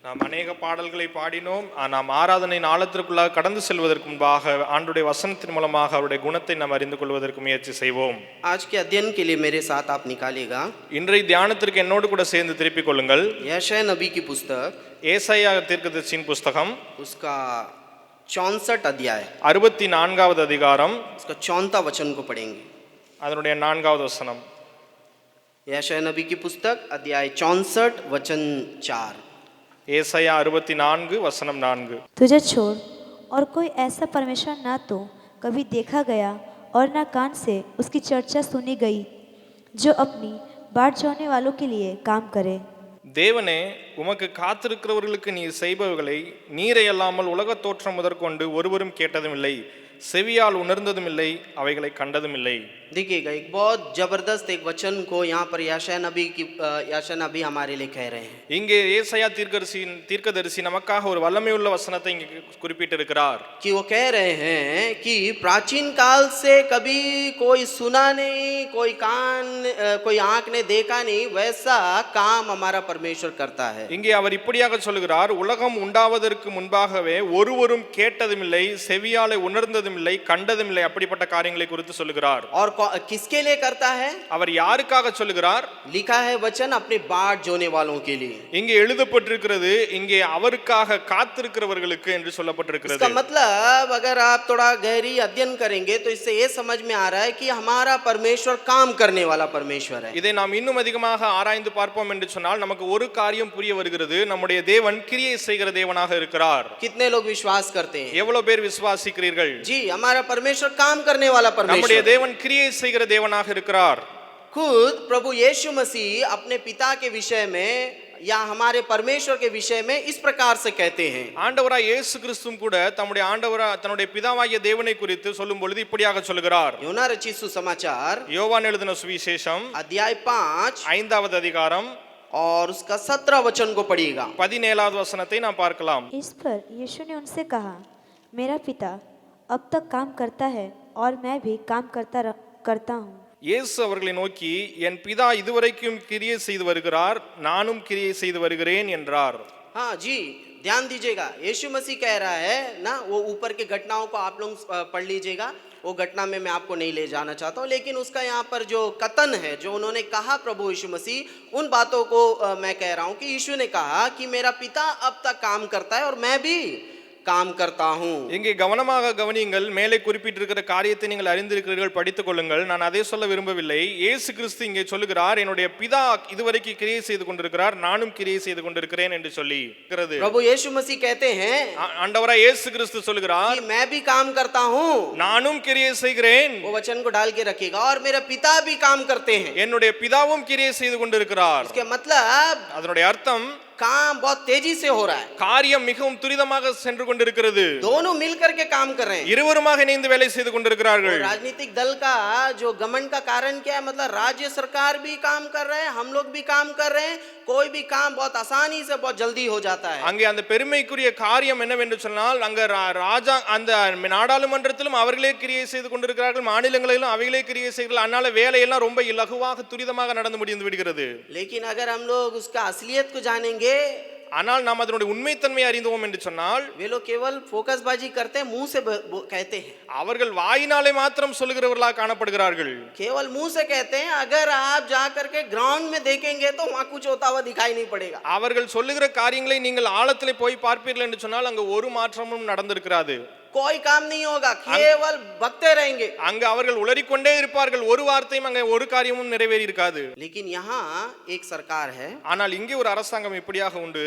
நாம் அநேக பாடல்களை பாடினோம். நாம் ஆராதனையின் ஆழத்திற்குள்ளாக கடந்து செல்வதற்கு முன்பாக ஆண்டுடைய வசனத்தின் மூலமாக அவருடைய குணத்தை நாம் அறிந்து கொள்வதற்கு முயற்சி செய்வோம். आज के अध्ययन के लिए मेरे साथ आप निकालिएगा இன்றைய தியானத்திற்கு என்னோடு கூட சேர்ந்து திருப்பிக் கொள்ளுங்கள். यशायाह नबी की पुस्तक ஏசாயா தீர்க்கதரிசியின் புஸ்தகம் उसका 64 अध्याय 64வது அதிகாரம் उसका 4वां वचन को पढ़ेंगे. அதனுடைய 4வது வசனம். यशायाह नबी की पुस्तक अध्याय 64 वचन 4. ஏசாயா 64 வசனம் 4. तुझे छोड़ और कोई ऐसा परमेश्वर ना तो कभी देखा गया और ना कान से उसकी चर्चा सुनी गई जो अपनी बाट जोड़ने वालों के लिए काम करे. தேவனே, உமக்கு காத்திருக்கிறவர்களுக்கு நீர் செய்பவர்களை நீரை அல்லாமல் உலக தோற்றம் முதற்கொண்டு ஒருவரும் கேட்டதும் இல்லை, செவியால் உணர்ந்ததும் இல்லை, அவைகளை கண்டதும் இல்லை. देखिएगा, एक बहुत जबरदस्त एक वचन को यहाँ पर यशायाह नबी हमारे लिए कह रहे हैं. இங்கே ஏசாயா தீர்க்கதரிசி நமக்காக ஒரு வல்லமையுள்ள வசனத்தை இங்கே குறிப்பிட்டிருக்கிறார். कि वो कह रहे हैं कि प्राचीन काल से कभी कोई सुना नहीं, कोई आंख ने देखा नहीं, वैसा काम हमारा परमेश्वर करता है. இங்கே அவர் இப்படியாக சொல்லுகிறார், உலகம் உண்டாவதற்கு முன்பாகவே ஒருவரும் கேட்டதும் இல்லை, செவியாலே உணர்ந்ததும் இல்லை, கண்டதும் இல்லை, அப்படிப்பட்ட காரியங்களை குறித்து சொல்லுகிறார். और किसके लिए करता है? அவர் யாருக்காக சொல்லுகிறார்? लिखा है वचन अपने बाट जोने वालों के लिए. இங்கே எழுதப்பட்டிருக்கிறது, இங்கே அவருக்காக காத்திருக்கிறவர்களுக்கு என்று சொல்லப்பட்டிருக்கிறது. इसका मतलब अगर आप थोड़ा गहरी अध्ययन करेंगे तो इससे ये समझ में आ रहा है कि हमारा परमेश्वर काम करने वाला परमेश्वर है. இதை நாம் இன்னும் அதிகமாக ஆராய்ந்து பார்ப்போம் என்று சொன்னால் நமக்கு ஒரு காரியம் புரிய வருகிறது, நம்முடைய தேவன் கிரியை செய்கிற தேவனாக இருக்கிறார். कितने लोग विश्वास करते हैं? எவ்வளவு பேர் விசுவாசிக்கிறீர்கள்? जी, हमारा परमेश्वर काम करने वाला நம்முடைய परमेश्वर. தேவன் கிரியை செய்கிற தேவனாக இருக்கிறார். खुद प्रभु यीशु मसीह अपने पिता के विषय में या हमारे परमेश्वर के विषय में इस प्रकार से कहते हैं. ஆண்டவராய் இயேசு கிறிஸ்துவும் கூட தன்னுடைய பிதாவாகிய தேவனை குறித்து சொல்லும் பொழுது இப்படியாக சொல்கிறார். யோனா रचित सुसमाचार யோவான் எழுதின சுவிசேஷம் अध्याय 5 5வது அதிகாரம் और उसका 17 वचन को पढ़िएगा. 17வது வசனத்தை நாம் பார்க்கலாம். इस पर यीशु ने उनसे कहा, मेरा पिता अब तक काम करता है और मैं भी काम करता हूँ. இயேசு அவர்களை நோக்கி, என் பிதா இதுவரைக்கும் கிரியை செய்து வருகிறார், நானும் கிரியை செய்து வருகிறேன் என்றார். हाँ जी, ध्यान दीजिएगा, यीशु मसीह कह रहा है ना, वो ऊपर के घटनाओं को आप लोग पढ़ लीजिएगा, वो घटना में मैं आपको नहीं ले जाना चाहता हूँ, लेकिन उसका यहाँ पर जो कथन है, जो उन्होंने कहा प्रभु यीशु मसीह, उन बातों को मैं कह रहा हूँ कि यीशु ने कहा कि मेरा पिता अब तक काम करता है और मैं भी काम करता हूँ. இங்கே கவனமாக கவனியுங்கள். மேலே குறிப்பிட்டிருக்கிற காரியத்தை நீங்கள் அறிந்திருக்கிறீர்கள், படித்துக் கொள்ளுங்கள். நான் அதை சொல்ல விரும்பவில்லை. இயேசு கிறிஸ்து இங்கே சொல்லுகிறார், என்னுடைய பிதா இதுவரைக்கும் கிரியை செய்து கொண்டிருக்கிறார், நானும் கிரியை செய்து கொண்டிருக்கிறேன் என்று சொல்லி. प्रभु यीशु मसीह कहते हैं, ஆண்டவராய் இயேசு கிறிஸ்து சொல்லுகிறார், कि मैं भी काम करता हूँ. நானும் கிரியை செய்கிறேன். वो वचन को डाल के रखिएगा, और मेरा पिता भी काम करते हैं. என்னுடைய பிதாவும் கிரியை செய்து கொண்டிருக்கிறார். इसके मतलब அதனுடைய அர்த்தம், काम बहुत तेजी से हो रहा है. காரியம் மிகவும் துரிதமாக சென்று கொண்டிருக்கிறது. दोनों मिलकर के काम कर रहे हैं. இருவருமாக இணைந்து வேலை செய்து கொண்டிருக்கிறார்கள். राजनीतिक दल का जो घमंड का कारण क्या है? मतलब राज्य सरकार भी काम कर रहे हैं, हम लोग भी काम कर रहे हैं, कोई भी काम बहुत आसानी से बहुत जल्दी हो जाता है. அங்கே அந்த பெருமைக்குரிய காரியம் என்னவென்று சொன்னால், அங்க ராஜா அந்த நாடாளுமன்றத்திலும் அவர்களே கிரியை செய்து கொண்டிருக்கிறார்கள், மாநிலங்களிலும் அவைகளே கிரியை செய்கிறார்கள். அதனால வேலையெல்லாம் ரொம்ப இலகுவாக துரிதமாக நடந்து முடிந்து விடுகிறது. लेकिन अगर हम लोग उसका असलियत को जानेंगे, ஆனால் நாம் அதனுடைய உண்மைத்தன்மையை அறிந்தோம் என்று சொன்னால், वे लोग केवल फोकसबाजी करते हैं, मुंह से कहते हैं, அவர்கள் வாயினாலே மாத்திரம் சொல்லுகிறவர்களாக காணப்படுகிறார்கள். केवल मुंह से कहते हैं. अगर आप जा करके ग्राउंड में देखेंगे तो वहां कुछ होता हुआ दिखाई नहीं पड़ेगा. அவர்கள் சொல்லுகிற காரியங்களை நீங்கள் ஆழத்திலே போய் பார்ப்பீர்கள் என்று சொன்னால் அங்க ஒரு மாற்றமும் நடந்திருக்கிறாது. कोई काम नहीं होगा, केवल बकते रहेंगे. அங்க அவர்கள் உளறிக்கொண்டே இருப்பார்கள், ஒரு வார்த்தையும் அங்க ஒரு காரியமும் நிறைவேறி இருக்காது. लेकिन यहाँ एक सरकार है, ஆனால் இங்கே ஒரு அரசாங்கம் இப்படியாக உண்டு,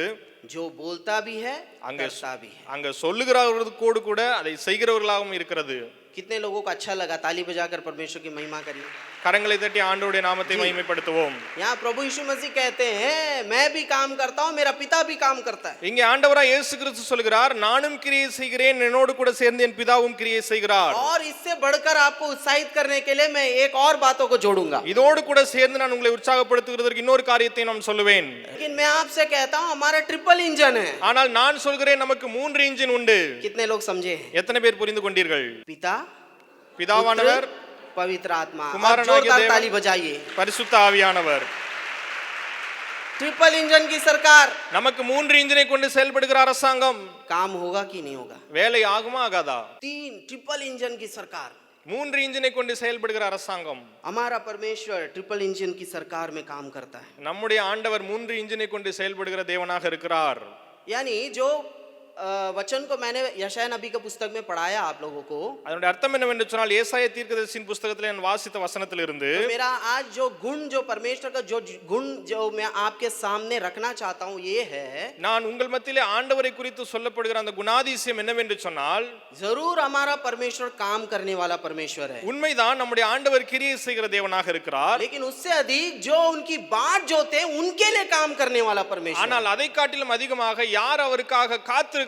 जो बोलता भी है, करता भी है. அங்க சொல்லுகிறவர்களோடு கூட அதை செய்கிறவர்களாகவும் இருக்கிறது. कितने लोगों को अच्छा लगा? ताली बजाकर परमेश्वर की महिमा करिए. கரங்களை தட்டி ஆண்டவருடைய நாமத்தை மகிமைப்படுத்துவோம். यहाँ प्रभु यीशु मसीह कहते हैं, मैं भी काम करता हूँ, मेरा पिता भी काम करता है. இங்கே ஆண்டவராய் இயேசு கிறிஸ்து சொல்கிறார், நானும் கிரியை செய்கிறேன், என்னோடு கூட சேர்ந்து என் பிதாவும் கிரியை செய்கிறார். और इससे बढ़कर आपको उत्साहित करने के लिए मैं एक और बातों को जोड़ूंगा. இதோடு கூட சேர்ந்து நான் உங்களை உற்சாகப்படுத்துகிறதற்கு இன்னொரு காரியத்தை நான் சொல்லுவேன். लेकिन मैं आपसे कहता हूँ, हमारा ट्रिपल इंजन है. ஆனால் நான் சொல்கிறேன், நமக்கு 3 இன்ஜின் உண்டு. कितने लोग समझे? எத்தனை பேர் புரிந்து கொண்டீர்கள்? पिता, பிதாவானவர், पवित्र आत्मा. कुमारनागिய जोरदार தேவன், ताली बजाइए. பரிசுத்த ஆவியானவர். ट्रिपल इंजन की सरकार, நமக்கு 3 இன்ஜினை கொண்டு செயல்படுகிற அரசாங்கம் काम होगा कि नहीं होगा? வேலை ஆகுமா ஆகாதா? 3 ट्रिपल इंजन की सरकार, 3 இன்ஜினை கொண்டு செயல்படுகிற அரசாங்கம். हमारा परमेश्वर ट्रिपल इंजन की सरकार में काम करता है। நம்முடைய ஆண்டவர் 3 இன்ஜினை கொண்டு செயல்படுகிற தேவனாக இருக்கிறார். यानी जो वचन को मैंने यशायाह नबी के पुस्तक में पढ़ाया आप लोगों को, அதனுடைய அர்த்தம் என்னவென்று சொன்னால் ஏசாயா தீர்க்கதரிசியின் புத்தகத்தில் நான் வாசித்த வசனத்திலிருந்து तो मेरा आज जो गुण, जो परमेश्वर का जो गुण जो मैं आपके सामने रखना चाहता हूँ ये है, நான் உங்கள் மத்தியிலே ஆண்டவரை குறித்து சொல்லப்படுகிற அந்த குணாதிசயம் என்னவென்று சொன்னால், जरूर हमारा परमेश्वर काम करने वाला परमेश्वर है, உண்மைதான் நம்முடைய ஆண்டவர் கிரியை செய்கிற தேவனாக இருக்கிறார். लेकिन उससे अधिक जो उनकी बाट जोते हैं उनके लिए काम करने वाला परमेश्वर है। ஆனால் அதை காட்டிலும் அதிகமாக யார் அவருக்காக காத்திருக்கிறார்களோ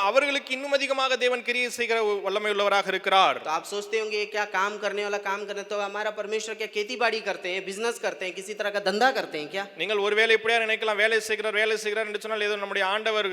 அவர்களுக்கு இன்னும் அதிகமாக தேவன் கிரியை செய்கிற வல்லமை உள்ளவராக இருக்கிறார். तो आप सोचते होंगे ये क्या काम करने वाला, काम करने, तो हमारा परमेश्वर क्या खेती बाड़ी करते हैं, बिजनेस करते हैं, किसी तरह का धंधा करते हैं क्या? நீங்கள் ஒருவேளை இப்படியா நினைக்கலாம், வேலை செய்கிறார் என்று சொன்னால் ஏதோ நம்முடைய ஆண்டவர்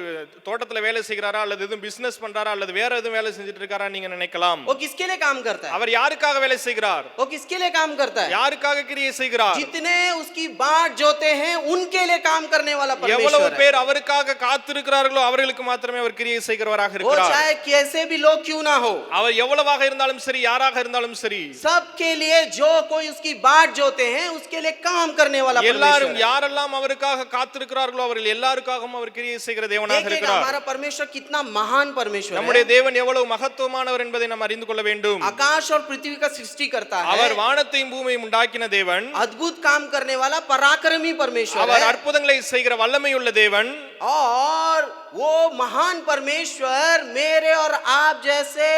தோட்டத்தில் வேலை செய்கிறாரா அல்லது எதுவும் பிசினஸ் பண்றாரா அல்லது வேற எதுவும் வேலை செஞ்சுட்டு இருக்காரா நீங்க நினைக்கலாம். वो किसके लिए काम करता है? அவர் யாருக்காக வேலை செய்கிறார்? वो किसके लिए काम करता है? யாருக்காக கிரியை செய்கிறார்? जितने उसकी बाट जोते हैं उनके लिए काम करने वाला எவ்வளவு परमेश्वर है। பேர் அவருக்காக காத்திருக்கிறார்களோ அவர்களுக்கு மாத்திரமே அவர் கிரியை செய்கிறவராக वो இருக்கிறார். चाहे कैसे भी लोग क्यों ना हो, அவர் எவ்வளவாக இருந்தாலும் சரி, யாராக இருந்தாலும் சரி, सबके लिए जो कोई उसकी बाट जोते हैं उसके लिए काम करने वाला எல்லாரும் परमेश्वर है। யாரெல்லாம் அவருக்காக காத்திருக்கிறார்களோ அவர்கள் எல்லாருக்காகவும் அவர் கிரியை செய்கிற தேவனாக देखिएगा இருக்கிறார். हमारा परमेश्वर कितना महान परमेश्वर நம்முடைய है। தேவன் எவ்வளவு மகத்துவமானவர் என்பதை நாம் அறிந்து கொள்ள வேண்டும். आकाश और पृथ्वी का सृष्टि करता है, அவர் வானத்தையும் பூமியையும் உண்டாக்கின தேவன். अद्भुत काम करने वाला पराक्रमी परमेश्वर அவர் है। அற்புதங்களை செய்கிற வல்லமை உள்ள தேவன். और वो महान परमेश्वर मेरे और आप जैसे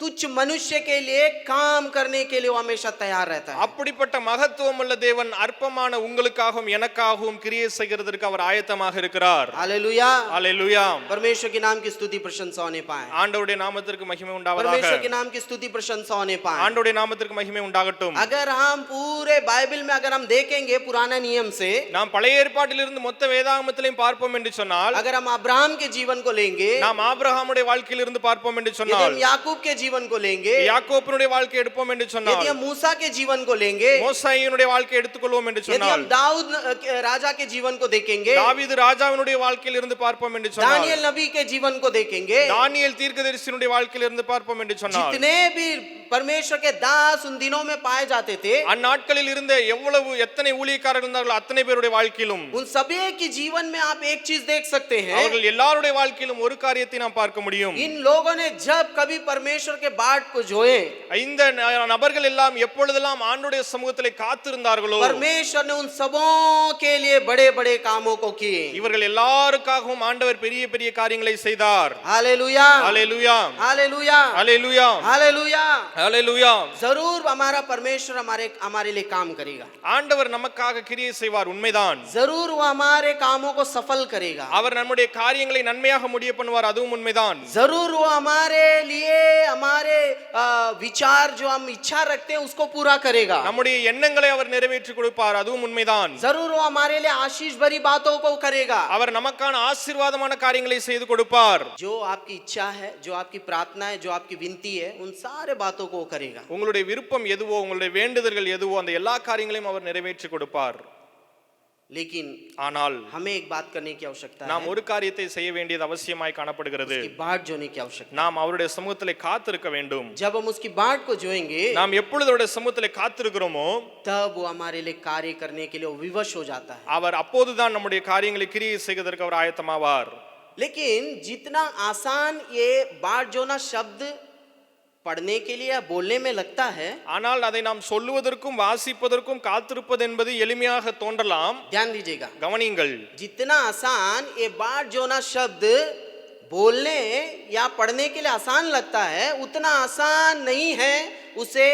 तुच्छ मनुष्य के लिए काम करने के लिए वो हमेशा तैयार रहता है। அப்படிப்பட்ட மகத்துவம் உள்ள தேவன் அற்பமான உங்களுக்காகவும் எனக்காகவும் கிரியை செய்கிறதற்கு அவர் ஆயத்தமாக இருக்கிறார். हालेलुया, அல்லேலூயா. परमेश्वर के नाम की स्तुति प्रशंसा होने पाए, ஆண்டவருடைய நாமத்திற்கு மகிமை உண்டாவதாக. परमेश्वर के नाम की स्तुति प्रशंसा होने पाए। ஆண்டவருடைய நாமத்திற்கு மகிமை உண்டாகட்டும். अगर हम पूरे बाइबल में अगर हम देखेंगे पुराना नियम से, நாம் பழைய ஏற்பாட்டிலிருந்து மொத்த வேதாகமத்திலையும் பார்ப்போம் என்று சொன்னால், अगर हम अब्राहम के जीवन को लेंगे, நாம் ஆபிரகாமுடைய வாழ்க்கையிலிருந்து பார்ப்போம் என்று यदि சொன்னால், हम याकूब के जीवन को लेंगे, யாக்கோபினுடைய வாழ்க்கை எடுப்போம் என்று यदि சொன்னால், हम मूसा के जीवन को लेंगे, மோசேயினுடைய வாழ்க்கை எடுத்துக்கொள்வோம் என்று यदि சொன்னால், हम दाऊद राजा के जीवन को देखेंगे, தாவீது ராஜாவினுடைய வாழ்க்கையிலிருந்து பார்ப்போம் என்று சொன்னால், दानियल नबी के जीवन को देखेंगे, தானியேல் தீர்க்கதரிசியினுடைய வாழ்க்கையிலிருந்து பார்ப்போம் என்று சொன்னால், जितने भी परमेश्वर के दास उन दिनों में पाए जाते थे, அந்நாட்களில் இருந்த எத்தனை ஊழியக்காரர்கள் இருந்தார்களோ அத்தனை பேருடைய வாழ்க்கையிலும் उन सभी के जीवन में आप एक चीज देख सकते हैं, அவர்கள் எல்லாருடைய வாழ்க்கையிலும் ஒரு காரியத்தை நாம் பார்க்க முடியும். इन लोगों ने जब कभी परमेश्वर के बाट को जोए, இந்த நபர்கள் எல்லாம் எப்பொழுதெல்லாம் ஆண்டவருடைய சமூகத்திலே காத்திருந்தார்களோ परमेश्वर ने उन सबों के लिए बड़े बड़े कामों को किए। இவர்கள் எல்லாருக்காகவும் ஆண்டவர் பெரிய பெரிய காரியங்களை செய்தார். हालेलुया, அல்லேலூயா, हालेलुया, அல்லேலூயா, हालेलुया। அல்லேலூயா. जरूर हमारा परमेश्वर हमारे लिए काम करेगा, ஆண்டவர் நமக்காக கிரியை செய்வார், உண்மைதான். जरूर वो हमारे कामों को सफल करेगा, அவர் நம்முடைய காரியங்களை நன்மையாக முடிய பண்ணுவார், அதுவும் உண்மைதான். जरूर वो हमारे लिए हमारे विचार जो हम इच्छा रखते हैं उसको पूरा करेगा, நம்முடைய எண்ணங்களை அவர் நிறைவேற்றி கொடுப்பார், அதுவும் உண்மைதான். जरूर वो हमारे लिए आशीष भरी बातों को करेगा, அவர் நமக்கான ஆசீர்வாதமான காரியங்களை செய்து கொடுப்பார். जो आपकी इच्छा है, जो आपकी प्रार्थना है, जो आपकी विनती है, उन सारे बातों को वो करेगा। உங்களுடைய விருப்பம் எதுவோ, உங்களுடைய வேண்டுதல்கள் எதுவோ அந்த எல்லா காரியங்களையும் அவர் நிறைவேற்றி கொடுப்பார். लेकिन ஆனால் हमें एक बात करने की आवश्यकता நாம் है, ஒரு காரியத்தை செய்ய வேண்டியது அவசியமாய் காணப்படுகிறது. उसकी बाट जोने की आवश्यकता நாம் அவருடைய சமூகத்திலே காத்திருக்க வேண்டும். है। जब हम उसकी बाट को जोएंगे, நாம் எப்பொழுது அவருடைய சமூகத்திலே காத்திருக்கிறோமோ तब वो हमारे लिए कार्य करने के लिए वो विवश हो जाता है। அவர் அப்போதுதான் நம்முடைய காரியங்களை கிரியை செய்வதற்கு அவர் ஆயத்தமாவார். लेकिन जितना आसान ये बाट जोना शब्द पढ़ने के लिए या बोलने में लगता है, ஆனால் அதை நாம் சொல்லுவதற்கும் வாசிப்பதற்கும் காத்திருப்பது என்பது எளிமையாக தோன்றலாம். ध्यान दीजिएगा, கவனியுங்கள், जितना आसान ये बाट जोना शब्द बोलने या पढ़ने के लिए आसान लगता है, उतना आसान नहीं है उसे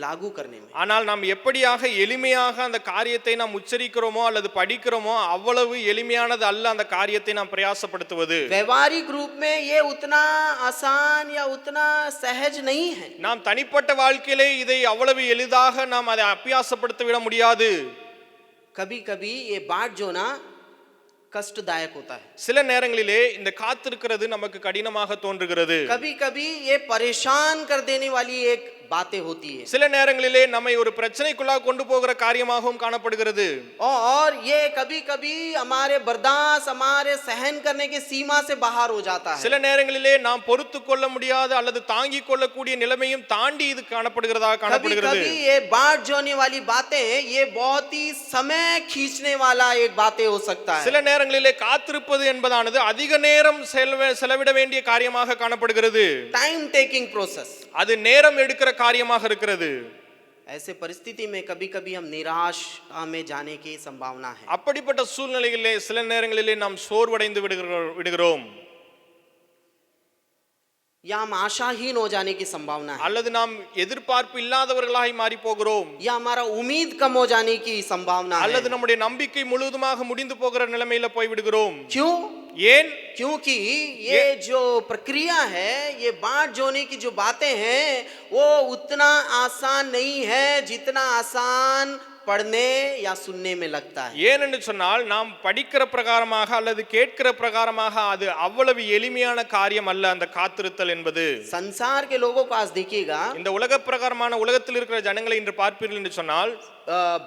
लागू करने में। ஆனால் நாம் எப்படியாக எளிமையாக அந்த காரியத்தை நாம் உச்சரிக்கிறோமோ அல்லது படிக்கிறோமோ அவ்வளவு எளிமையானது அல்ல அந்த காரியத்தை நாம் பிரயாசப்படுத்துவது. व्यवहारिक रूप में ये उतना आसान या उतना सहज नहीं है। நாம் தனிப்பட்ட வாழ்க்கையிலே இதை அவ்வளவு எளிதாக நாம் அதை அபியாசப்படுத்த விட முடியாது. कभी कभी ये बाट जोना कष्टदायक होता है, சில நேரங்களிலே இந்த காத்திருக்கிறது நமக்கு கடினமாக தோன்றுகிறது. कभी कभी ये परेशान कर देने वाली एक बातें होती है। சில நேரங்களிலே நம்மை ஒரு பிரச்சனைக்குள்ளாக கொண்டு போகிற காரியமாகவும் காணப்படுகிறது. और ये कभी कभी हमारे बर्दाश्त, हमारे सहन करने की सीमा से बाहर हो जाता है। சில நேரங்களிலே நாம் பொறுத்து கொள்ள முடியாத அல்லது தாங்கிக் கொள்ளக்கூடிய நிலைமையும் தாண்டி இது காணப்படுகிறதா कभी காணப்படுகிறது. कभी ये बाट जोने वाली बातें, ये बहुत ही समय खींचने वाला एक बातें हो सकता है। சில நேரங்களிலே காத்திருப்பது என்பதானது அதிக நேரம் செலவிட வேண்டிய காரியமாக காணப்படுகிறது. Time taking process. அது நேரம் எடுக்கிற காரியமாக இருக்கிறது. ऐसे परिस्थिति में कभी कभी हम निराश में जाने की संभावना है। அப்படிப்பட்ட சூழ்நிலைகளிலே சில நேரங்களிலே நாம் சோர்வடைந்து விடுகிறோம் या हम आशाहीन हो जाने की संभावना है, அல்லது நாம் எதிர்பார்ப்பு இல்லாதவர்களாய் மாறி போகிறோம், या हमारा उम्मीद कम हो जाने की संभावना है। அல்லது நம்முடைய நம்பிக்கை முழுவதுமாக முடிந்து போகிற நிலைமையில போய் விடுகிறோம். क्यों? ஏன்? क्योंकि ये जो प्रक्रिया है, ये बाट जोने की जो बातें हैं, वो उतना आसान नहीं है जितना आसान पढ़ने या सुनने में लगता है। ஏன் என்று சொன்னால் நாம் படிக்கிற பிரகாரமாக அல்லது கேட்கிற பிரகாரமாக அது அவ்வளவு எளிமையான காரியம் அல்ல. அந்த காத்திருத்தல் என்பது संसार के लोगों को आज देखिएगा, இந்த உலக பிரகாரமான உலகத்தில் இருக்கிற ஜனங்களை இன்று பார்ப்பீர்கள் என்று சொன்னால்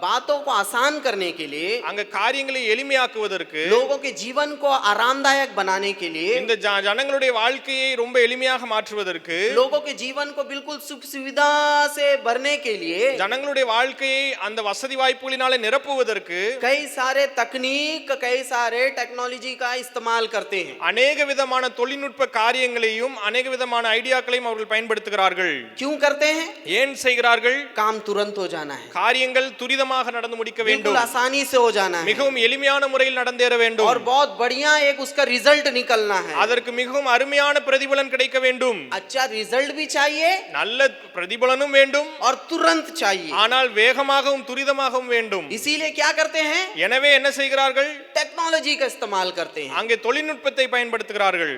बातों को आसान करने के लिए, அங்க காரியங்களை எளிமையாக்குவதற்கு, लोगों के जीवन को आरामदायक बनाने के लिए, இந்த ஜனங்களுடைய வாழ்க்கையை ரொம்ப எளிமையாக மாற்றுவதற்கு, लोगों के जीवन को बिल्कुल सुख सुविधा से भरने के लिए, ஜனங்களுடைய வாழ்க்கையை அந்த வசதி வாய்ப்புகளினாலே நிரப்புவதற்கு कई सारे तकनीक, कई सारे टेक्नोलॉजी का इस्तेमाल करते हैं। அநேக விதமான தொழில்நுட்ப காரியங்களையும் அநேக விதமான ஐடியாக்களையும் அவர்கள் பயன்படுத்துகிறார்கள். क्यों करते हैं? ஏன் செய்கிறார்கள்? काम तुरंत हो जाना है, காரியங்கள் துரிதமாக நடந்து முடிக்க बिल्कुल வேண்டும், आसानी से हो जाना है, மிகவும் எளிமையான முறையில் நடந்தேற வேண்டும், और बहुत बढ़िया एक उसका रिजल्ट निकलना है। அதற்கு மிகவும் அருமையான பிரதிபலன் கிடைக்க வேண்டும், अच्छा रिजल्ट भी चाहिए நல்ல பிரதிபலனும் வேண்டும், और तुरंत चाहिए। ஆனால் வேகமாகவும் துரிதமாகவும் வேண்டும். इसीलिए क्या करते हैं? எனவே என்ன செய்கிறார்கள்? टेक्नोलॉजी का इस्तेमाल करते हैं। அங்கே தொழில்நுட்பத்தை பயன்படுத்துகிறார்கள்.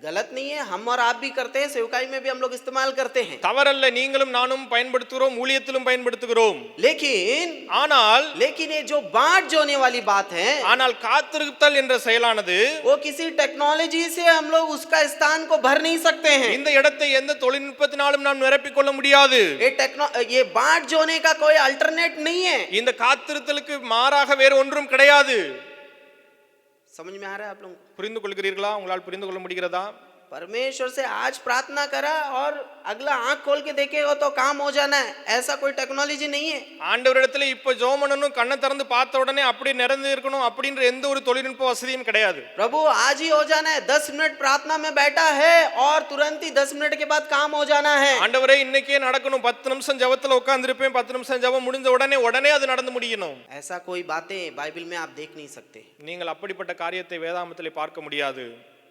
गलत नहीं है, हम और आप भी करते हैं, सेवकाई में भी हम लोग इस्तेमाल करते हैं, தவறல்ல, நீங்களும் நானும் பயன்படுத்துகிறோம், ஊழியத்திலும் பயன்படுத்துகிறோம். लेकिन ये जो बाट जोने वाली बात है, ஆனால் காத்திருத்தல் என்ற செயலானது वो किसी टेक्नोलॉजी से हम लोग उसका स्थान को भर नहीं सकते हैं। இந்த இடத்தை எந்த தொழில்நுட்பத்தினாலும் நாம் நிரப்பிக் கொள்ள முடியாது. ये बाट जोने का कोई अल्टरनेट नहीं है। இந்த காத்திருத்தலுக்கு மாறாக வேறு ஒன்றும் கிடையாது. समझ में आ रहा है आप लोग? புரிந்து கொள்கிறீர்களா? உங்களால் புரிந்து கொள்ள முடிகிறதா? परमेश्वर से आज प्रार्थना करा और अगला आंख खोल के देखेगा तो काम हो जाना है, ऐसा कोई टेक्नोलॉजी नहीं है। ஆண்டவரிடத்துல இப்ப ஜெபம் பண்ணனும், கண்ணை திறந்து பார்த்த உடனே அப்படியே நிறைந்து இருக்கணும் அப்படின்ற எந்த ஒரு தொழில்நுட்ப வசதியும் கிடையாது. प्रभु आज ही हो जाना है, 10 मिनट प्रार्थना में बैठा है और तुरंत ही 10 मिनट के बाद काम हो जाना है। ஆண்டவரே இன்னைக்கே நடக்கணும், 10 நிமிஷம் ஜெபத்துல உட்கார்ந்திருப்பேன், 10 நிமிஷம் ஜெபம் முடிஞ்ச உடனே அது நடந்து முடியணும். ऐसा कोई बातें बाइबल में आप देख नहीं सकते। நீங்கள் அப்படிப்பட்ட காரியத்தை வேதாகமத்திலே பார்க்க முடியாது.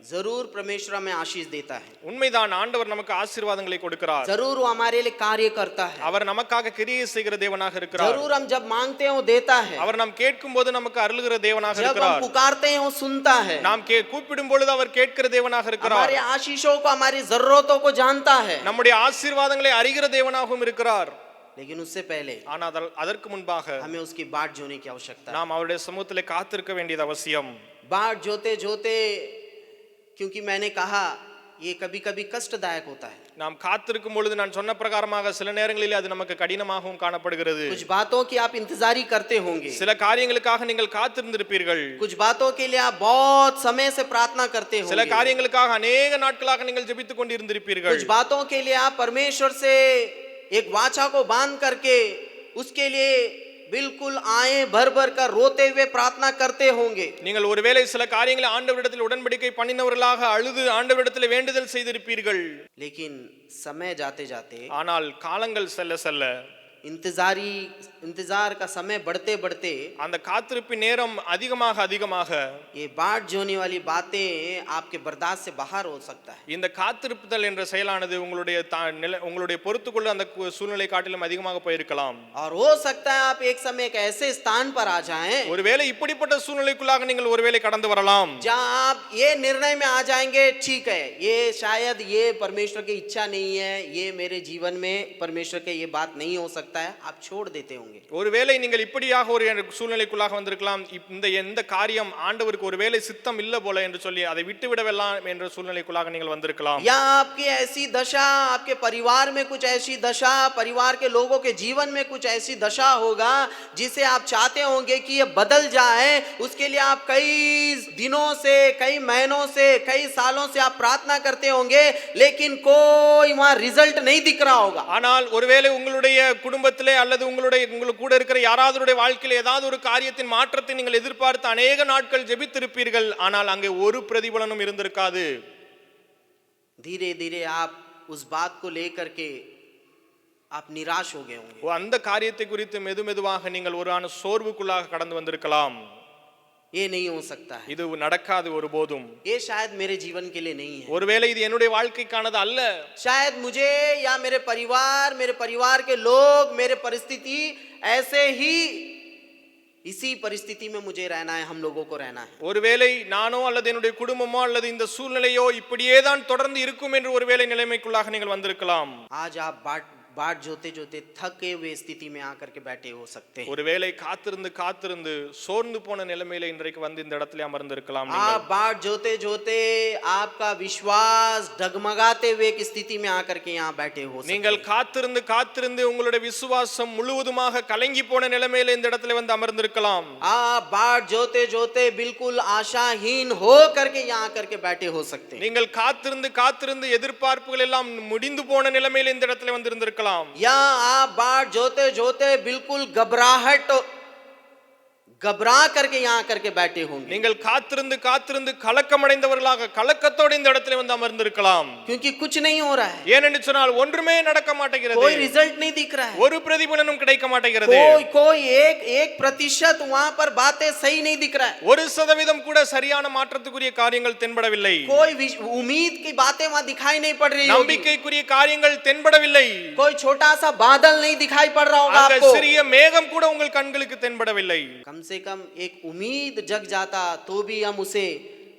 जरूर परमेश्वर हमें आशीष देता है, உண்மைதான், ஆண்டவர் நமக்கு ஆசீர்வாதங்களை கொடுக்கிறார். जरूर वो हमारे लिए कार्य करता है, அவர் நமக்காக கிரியை செய்கிற தேவனாக இருக்கிறார். जरूर हम जब मांगते हैं वो देता है, அவர் நாம் கேட்கும்போது நமக்கு அருளுகிற தேவனாக जब हम இருக்கிறார். पुकारते हैं वो सुनता है, நாம் கூப்பிடும் பொழுது அவர் கேட்கிற தேவனாக இருக்கிறார். हमारे आशीषों को, हमारी जरूरतों को जानता है, நம்முடைய ஆசீர்வாதங்களை அறிகிற தேவனாகவும் இருக்கிறார். लेकिन उससे पहले ஆனால் அதற்கு मुன்பாக हमें उसकी बाट जोने की आवश्यकता है। நாம் அவருடைய சமூகத்திலே காத்திருக்க வேண்டியது அவசியம். बाट जोते जोते, क्योंकि मैंने कहा ये कभी कभी कष्टदायक होता है, நாம் காத்திருக்கும் பொழுது நான் சொன்ன பிரகாரமாக சில நேரங்களில் அது நமக்கு கடினமாகவும் காணப்படுகிறது. कुछ बातों की आप इंतजारी करते होंगे, சில காரியங்களுக்காக நீங்கள் காத்திருந்திருப்பீர்கள், कुछ बातों के लिए आप बहुत समय से प्रार्थना करते சில होंगे, காரியங்களுக்காக अनेक நாட்களாக நீங்கள் ஜெபித்துக் கொண்டிருந்திருப்பீர்கள். कुछ बातों के लिए आप परमेश्वर से एक वाचा को बांध करके उसके लिए बिल्कुल आए भर भर कर रोते हुए प्रार्थना करते होंगे। நீங்கள் ஒருவேளை சில காரியங்களை ஆண்டவரிடத்தில் உடன்படிக்கை பண்ணினவர்களாக அழுது ஆண்டவரிடத்தில் வேண்டுதல் செய்திருப்பீர்கள். लेकिन समय जाते जाते, ஆனால் காலங்கள் செல்ல செல்ல, इंतजार का समय बढ़ते बढ़ते, அந்த காத்திருப்பின் நேரம் அதிகமாக அதிகமாக ये बाट जोने वाली बातें आपके बर्दाश्त से बाहर हो सकता है। இந்த காத்திருப்புதல் என்ற செயலானது உங்களுடைய பொறுத்துக்கொள்ள அந்த சூழ்நிலை காட்டிலும் அதிகமாக போயிருக்கலாம். और हो सकता है आप एक समय एक ऐसे स्थान पर आ जाएं, ஒருவேளை இப்படிப்பட்ட சூழ்நிலைக்குள்ளாக நீங்கள் ஒருவேளை கடந்து வரலாம், जहां आप ये निर्णय में आ जाएंगे, ठीक है ये शायद ये परमेश्वर की इच्छा नहीं है, ये मेरे जीवन में परमेश्वर के ये बात नहीं हो सकती, सकता है आप छोड़ देते होंगे। ஒருவேளை நீங்கள் இப்படியாக ஒரு சூழ்நிலைக்குள்ளாக வந்திருக்கலாம். இந்த எந்த காரியம் ஆண்டவருக்கு ஒருவேளை சித்தம் இல்ல போல என்று சொல்லி அதை விட்டு விடலாம் என்ற சூழ்நிலைக்குள்ளாக நீங்கள் வந்திருக்கலாம். या आपकी ऐसी दशा, आपके परिवार में कुछ ऐसी दशा, परिवार के लोगों के जीवन में कुछ ऐसी दशा होगा जिसे आप चाहते होंगे कि ये बदल जाए। उसके लिए आप कई दिनों से, कई महीनों से, कई सालों से आप प्रार्थना करते होंगे, लेकिन कोई वहां रिजल्ट नहीं दिख रहा होगा। ஆனால் ஒருவேளை உங்களுடைய குடும்பத்திலே அல்லது உங்களுக்கு கூட இருக்கிற யாராவதுடைய வாழ்க்கையில ஏதாவது ஒரு காரியத்தின் மாற்றத்தை நீங்கள் எதிர்பார்த்து अनेक நாட்கள் ஜெபித்திருப்பீர்கள். ஆனால் அங்கே ஒரு பிரதிபலனும் இருந்திருக்காது. धीरे धीरे आप उस बात को लेकर के आप निराश हो गए होंगे। அந்த காரியத்தை குறித்து மெதுமெதுவாக நீங்கள் ஒரு சோர்வுக்குள்ளாக கடந்து வந்திருக்கலாம். ये नहीं हो सकता है, இது நடக்காது ஒருபோதும். ये शायद मेरे जीवन के लिए नहीं है, ஒருவேளை இது என்னுடைய வாழ்க்கைக்கானது அல்ல. शायद मुझे या मेरे परिवार के लोग, मेरे परिस्थिति ऐसे ही इसी परिस्थिति में मुझे रहना है, हम लोगों को रहना है। ஒருவேளை நானோ அல்லது என்னுடைய குடும்பமோ அல்லது இந்த சூழ்நிலையோ இப்படியே தான் தொடர்ந்து இருக்கும் என்று ஒருவேளை நிலைமைக்குள்ளாக நீங்கள் வந்திருக்கலாம். आज आप बाट जोते जोते थके हुए स्थिति में आकर के बैठे हो सकते हैं। ஒருவேளை காத்திருந்து சோர்ந்து போன நிலைமையில இன்றைக்கு வந்து இந்த இடத்துல அமர்ந்திருக்கலாம். आप बाट जोते जोते आपका विश्वास डगमगाते हुए एक स्थिति में आकर के यहाँ बैठे हो सकते हैं। நீங்கள் காத்திருந்து உங்களுடைய விசுவாசம் முழுவதுமாக கலங்கி போன நிலைமையில இந்த இடத்துல வந்து அமர்ந்திருக்கலாம். आप बाट जोते जोते बिल्कुल आशाहीन हो करके यहाँ आकर के बैठे हो सकते हैं। நீங்கள் காத்திருந்து எதிர்பார்ப்புகள் எல்லாம் முடிந்து போன நிலைமையில இந்த இடத்துல வந்து இருந்திருக்கலாம். या आप बाट जोते जोते बिल्कुल घबरा करके यहाँ करके बैठे होंगे। நீங்கள் காத்திருந்து கலக்கமடைந்தவர்களாக கலக்கத்தோடு இந்த இடத்துல வந்து அமர்ந்திருக்கலாம். क्योंकि कुछ नहीं हो रहा है, ஏனென்று சொன்னால் ஒன்றுமே நடக்க மாட்டேங்கிறது. कोई रिजल्ट नहीं दिख रहा है, ஒரு பிரதிபலனும் கிடைக்க மாட்டேங்கிறது. कोई एक प्रतिशत वहां पर बातें सही नहीं दिख रहा है, 1% கூட சரியான மாற்றத்துக்குரிய காரியங்கள் தென்படவில்லை. कोई उम्मीद की बातें वहां दिखाई नहीं पड़ रही, நம்பிக்கைக்குரிய காரியங்கள் தென்படவில்லை. कोई छोटा सा बादल नहीं दिखाई पड़ रहा होगा அந்த आपको, சிறிய மேகம் கூட உங்கள் கண்களுக்கு தென்படவில்லை. कम से कम एक उम्मीद जग जाता तो भी हम उसे